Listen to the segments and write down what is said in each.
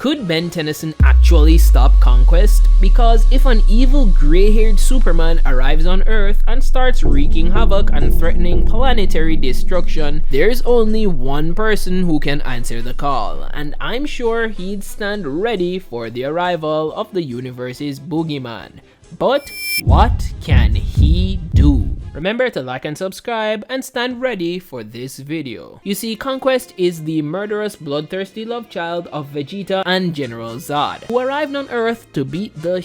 Could Ben Tennyson actually stop Conquest? Because if an evil grey-haired Superman arrives on Earth and starts wreaking havoc and threatening planetary destruction, there's only one person who can answer the call, and I'm sure he'd stand ready for the arrival of the universe's boogeyman. But what can he do? Remember to like and subscribe and stand ready for this video. You see, Conquest is the murderous, bloodthirsty love child of Vegeta and General Zod, who arrived on Earth to beat the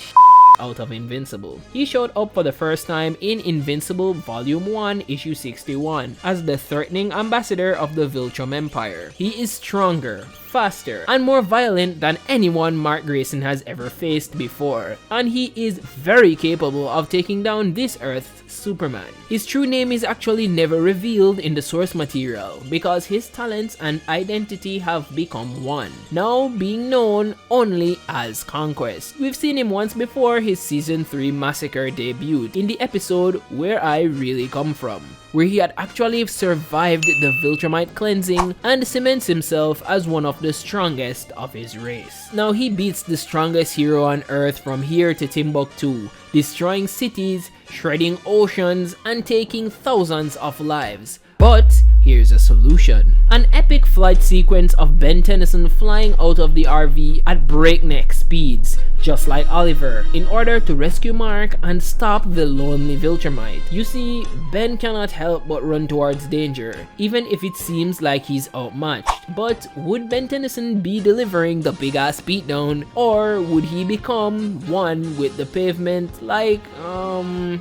out of Invincible. He showed up for the first time in Invincible Volume 1, Issue 61, as the threatening ambassador of the Viltrum Empire. He is stronger, faster, and more violent than anyone Mark Grayson has ever faced before, and he is very capable of taking down this Earth's Superman. His true name is actually never revealed in the source material because his talents and identity have become one, now being known only as Conquest. We've seen him once before his Season 3 Massacre debut in the episode Where I Really Come From, where he had actually survived the Viltrumite cleansing and cements himself as one of the strongest of his race. Now he beats the strongest hero on Earth from here to Timbuktu, destroying cities, shredding oceans, and taking thousands of lives. But here's a solution. An epic flight sequence of Ben Tennyson flying out of the RV at breakneck speeds, just like Oliver, in order to rescue Mark and stop the lonely Viltrumite. You see, Ben cannot help but run towards danger, even if it seems like he's outmatched. But would Ben Tennyson be delivering the big ass beatdown, or would he become one with the pavement like, Oh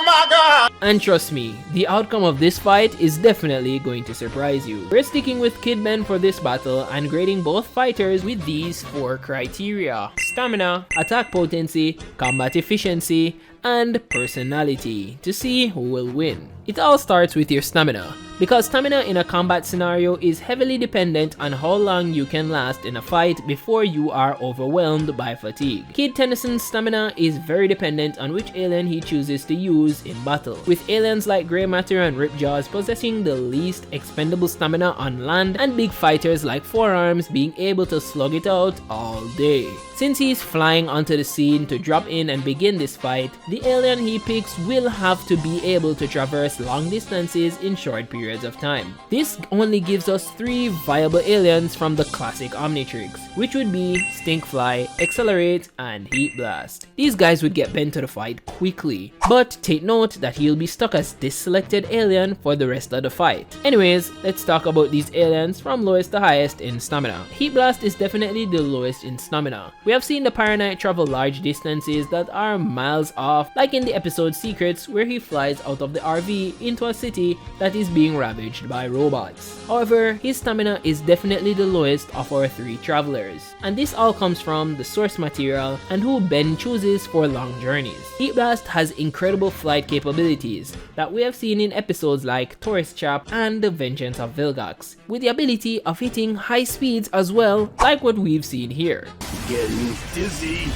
my god! And trust me, the outcome of this fight is definitely going to surprise you. We're sticking with Kid Ben for this battle and grading both fighters with these 4 criteria: stamina, attack potency, combat efficiency, and personality, to see who will win. It all starts with your stamina, because stamina in a combat scenario is heavily dependent on how long you can last in a fight before you are overwhelmed by fatigue. Kid Tennyson's stamina is very dependent on which alien he chooses to use in battle, with aliens like Grey Matter and Ripjaws possessing the least expendable stamina on land, and big fighters like Four Arms being able to slug it out all day. Since he's flying onto the scene to drop in and begin this fight, the alien he picks will have to be able to traverse long distances in short periods of time. This only gives us 3 viable aliens from the classic Omnitrix, which would be Stinkfly, Accelerate, and Heat Blast. These guys would get Ben to the fight quickly, but take note that he'll be stuck as this selected alien for the rest of the fight. Anyways, let's talk about these aliens from lowest to highest in stamina. Heat Blast is definitely the lowest in stamina. We have seen the Pyronite travel large distances that are miles off, like in the episode Secrets, where he flies out of the RV into a city that is being ravaged by robots. However, his stamina is definitely the lowest of our 3 travelers, and this all comes from the source material and who Ben chooses for long journeys. Heat Blast has incredible flight capabilities that we have seen in episodes like Tourist Trap and The Vengeance of Vilgax, with the ability of hitting high speeds as well, like what we've seen here. Getting dizzy.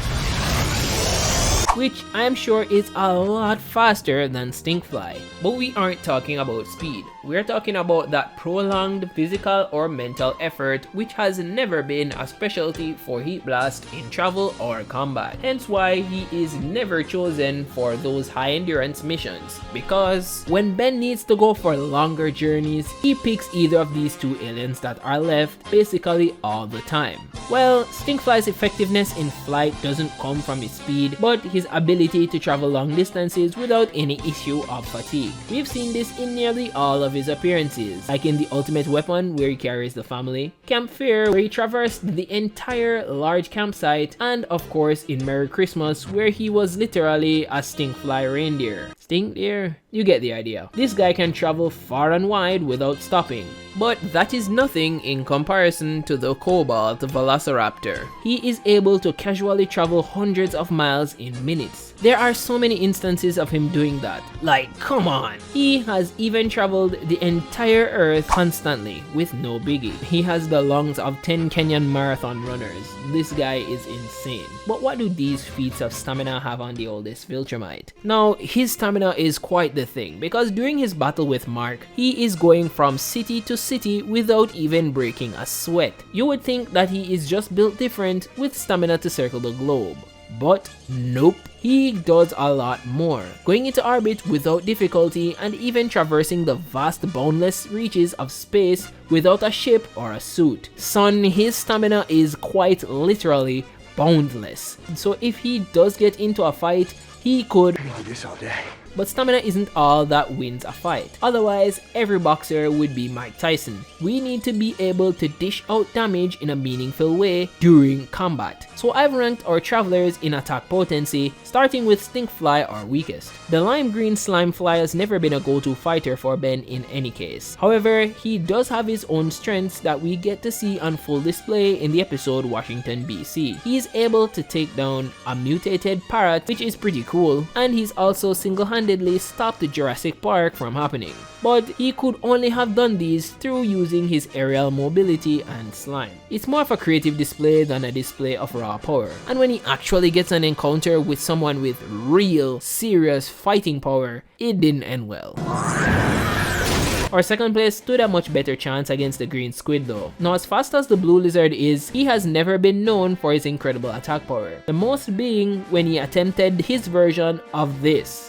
Which I am sure is a lot faster than Stinkfly. But we aren't talking about speed. We're talking about that prolonged physical or mental effort which has never been a specialty for Heat Blast in travel or combat. Hence why he is never chosen for those high endurance missions. Because when Ben needs to go for longer journeys, he picks either of these 2 aliens that are left basically all the time. Well, Stinkfly's effectiveness in flight doesn't come from his speed, but his ability to travel long distances without any issue of fatigue. We've seen this in nearly all of his appearances, like in the Ultimate Weapon where he carries the family, Camp Fair where he traversed the entire large campsite, and of course in Merry Christmas where he was literally a Stinkfly reindeer. Stink deer? You get the idea. This guy can travel far and wide without stopping. But that is nothing in comparison to the Cobalt Velociraptor. He is able to casually travel hundreds of miles in minutes. There are so many instances of him doing that. Like, come on! He has even traveled the entire Earth constantly with no biggie. He has the lungs of 10 Kenyan marathon runners. This guy is insane. But what do these feats of stamina have on the oldest Viltrumite? Now, his stamina is quite the thing, because during his battle with Mark, he is going from city to city without even breaking a sweat. You would think that he is just built different with stamina to circle the globe. But nope, he does a lot more, going into orbit without difficulty and even traversing the vast boundless reaches of space without a ship or a suit. Son, his stamina is quite literally boundless. So if he does get into a fight, he could do this all day. But stamina isn't all that wins a fight. Otherwise, every boxer would be Mike Tyson. We need to be able to dish out damage in a meaningful way during combat. So I've ranked our travelers in attack potency, starting with Stinkfly, our weakest. The lime green Slimefly has never been a go-to fighter for Ben in any case. However, he does have his own strengths that we get to see on full display in the episode Washington BC. He is able to take down a mutated parrot, which is pretty cool, and he's also single-handedly stopped the Jurassic Park from happening. But he could only have done these through using his aerial mobility and slime. It's more of a creative display than a display of raw power. And when he actually gets an encounter with someone with real, serious fighting power, it didn't end well. Our second place stood a much better chance against the green squid though. Now as fast as the blue lizard is, he has never been known for his incredible attack power. The most being when he attempted his version of this.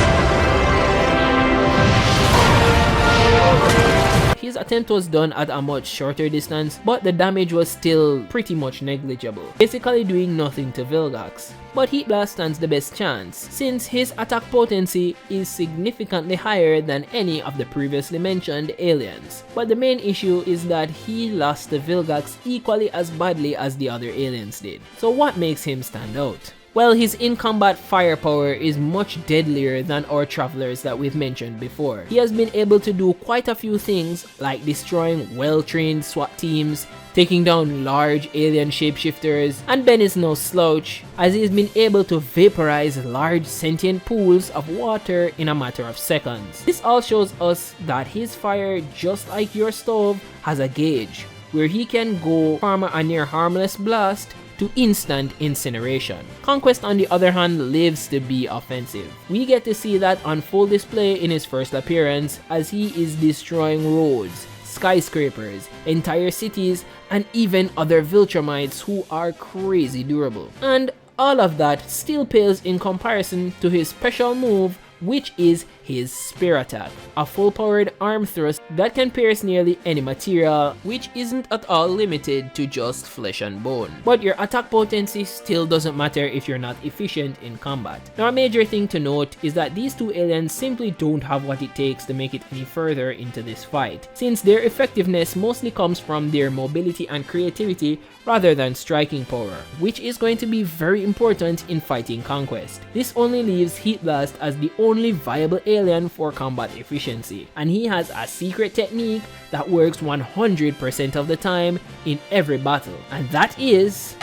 His attempt was done at a much shorter distance, but the damage was still pretty much negligible, basically doing nothing to Vilgax. But Heat Blast stands the best chance, since his attack potency is significantly higher than any of the previously mentioned aliens. But the main issue is that he lost to Vilgax equally as badly as the other aliens did. So what makes him stand out? Well, his in-combat firepower is much deadlier than our travelers that we've mentioned before. He has been able to do quite a few things like destroying well-trained SWAT teams, taking down large alien shapeshifters, and Ben is no slouch as he has been able to vaporize large sentient pools of water in a matter of seconds. This all shows us that his fire, just like your stove, has a gauge where he can go from a near harmless blast to instant incineration. Conquest on the other hand lives to be offensive. We get to see that on full display in his first appearance as he is destroying roads, skyscrapers, entire cities, and even other Viltrumites who are crazy durable. And all of that still pales in comparison to his special move, which is his spear attack, a full-powered arm thrust that can pierce nearly any material, which isn't at all limited to just flesh and bone. But your attack potency still doesn't matter if you're not efficient in combat. Now a major thing to note is that these two aliens simply don't have what it takes to make it any further into this fight, since their effectiveness mostly comes from their mobility and creativity rather than striking power, which is going to be very important in fighting Conquest. This only leaves Heat Blast as the only viable alien for combat efficiency, and he has a secret technique that works 100% of the time in every battle, and that is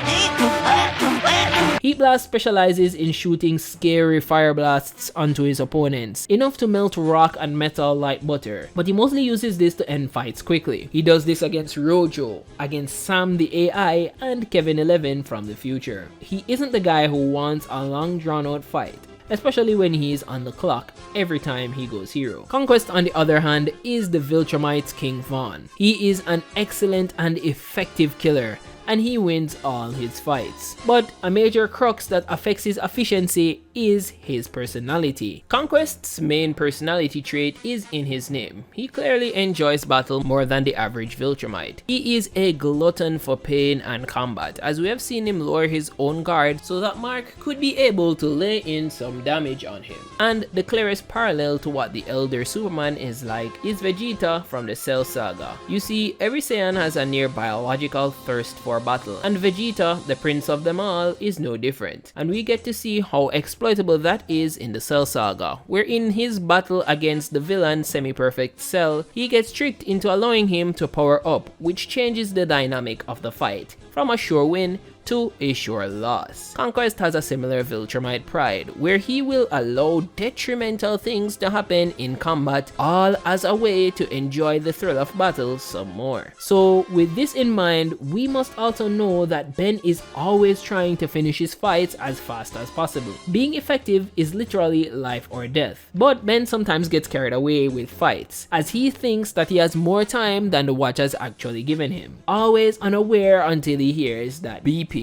Heat Blast specializes in shooting scary fire blasts onto his opponents, enough to melt rock and metal like butter, but he mostly uses this to end fights quickly. He does this against Rojo, against Sam the AI, and Kevin 11 from the future. He isn't the guy who wants a long drawn out fight, especially when he's on the clock every time he goes hero. Conquest on the other hand is the Viltrumite's King Vaughn. He is an excellent and effective killer, and he wins all his fights. But a major crux that affects his efficiency is his personality. Conquest's main personality trait is in his name. He clearly enjoys battle more than the average Viltrumite. He is a glutton for pain and combat, as we have seen him lower his own guard so that Mark could be able to lay in some damage on him. And the clearest parallel to what the elder Superman is like is Vegeta from the Cell Saga. You see, every Saiyan has a near biological thirst for battle, and Vegeta, the prince of them all, is no different. And we get to see how exploitable that is in the Cell Saga, where in his battle against the villain Semi-Perfect Cell, he gets tricked into allowing him to power up, which changes the dynamic of the fight, from a sure win to a sure loss. Conquest has a similar Viltrumite pride, where he will allow detrimental things to happen in combat, all as a way to enjoy the thrill of battle some more. So with this in mind, we must also know that Ben is always trying to finish his fights as fast as possible. Being effective is literally life or death, but Ben sometimes gets carried away with fights, as he thinks that he has more time than the watch has actually given him, always unaware until he hears that beeping.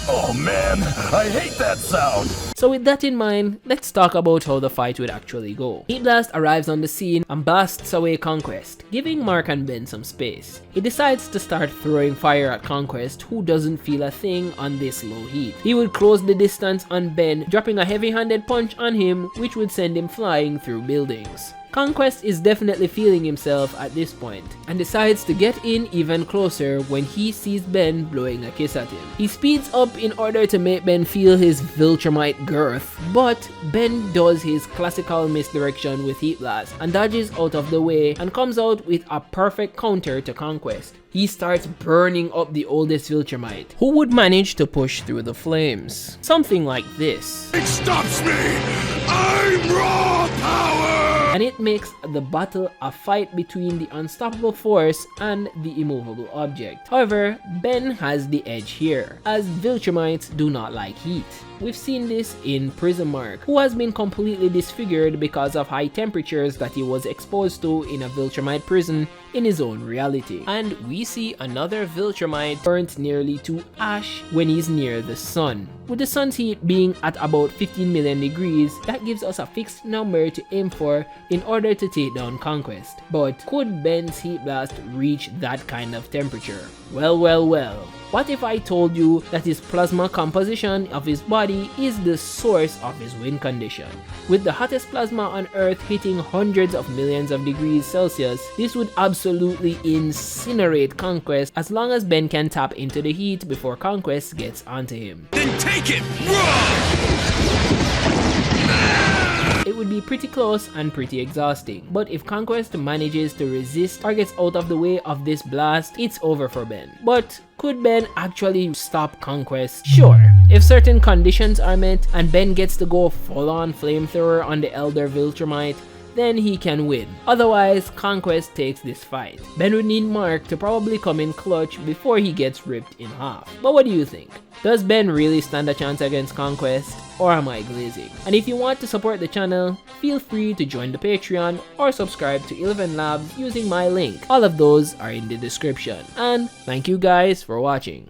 Oh man, I hate that sound. So with that in mind, let's talk about how the fight would actually go. Heat Blast arrives on the scene and blasts away Conquest, giving Mark and Ben some space. He decides to start throwing fire at Conquest, who doesn't feel a thing on this low heat. He would close the distance on Ben, dropping a heavy-handed punch on him, which would send him flying through buildings. Conquest is definitely feeling himself at this point and decides to get in even closer when he sees Ben blowing a kiss at him. He speeds up in order to make Ben feel his Viltrumite girth, but Ben does his classical misdirection with Heat Blast and dodges out of the way and comes out with a perfect counter to Conquest. He starts burning up the oldest Viltrumite, who would manage to push through the flames. Something like this. It stops me! I'm raw power! And it makes the battle a fight between the unstoppable force and the immovable object. However, Ben has the edge here, as Viltrumites do not like heat. We've seen this in Prismark, who has been completely disfigured because of high temperatures that he was exposed to in a Viltrumite prison in his own reality. And we see another Viltrumite burnt nearly to ash when he's near the sun. With the sun's heat being at about 15 million degrees, that gives us a fixed number to aim for in order to take down Conquest. But could Ben's Heat Blast reach that kind of temperature? Well. What if I told you that his plasma composition of his body is the source of his win condition? With the hottest plasma on Earth hitting hundreds of millions of degrees Celsius, this would absolutely incinerate Conquest as long as Ben can tap into the heat before Conquest gets onto him. Then take it! Raw! It would be pretty close and pretty exhausting, but if Conquest manages to resist or gets out of the way of this blast, it's over for Ben. But could Ben actually stop Conquest? Sure, if certain conditions are met and Ben gets to go full-on flamethrower on the Elder Viltrumite, then he can win. Otherwise, Conquest takes this fight. Ben would need Mark to probably come in clutch before he gets ripped in half. But what do you think? Does Ben really stand a chance against Conquest, or am I glazing? And if you want to support the channel, feel free to join the Patreon or subscribe to 11 Labs using my link. All of those are in the description. And thank you guys for watching.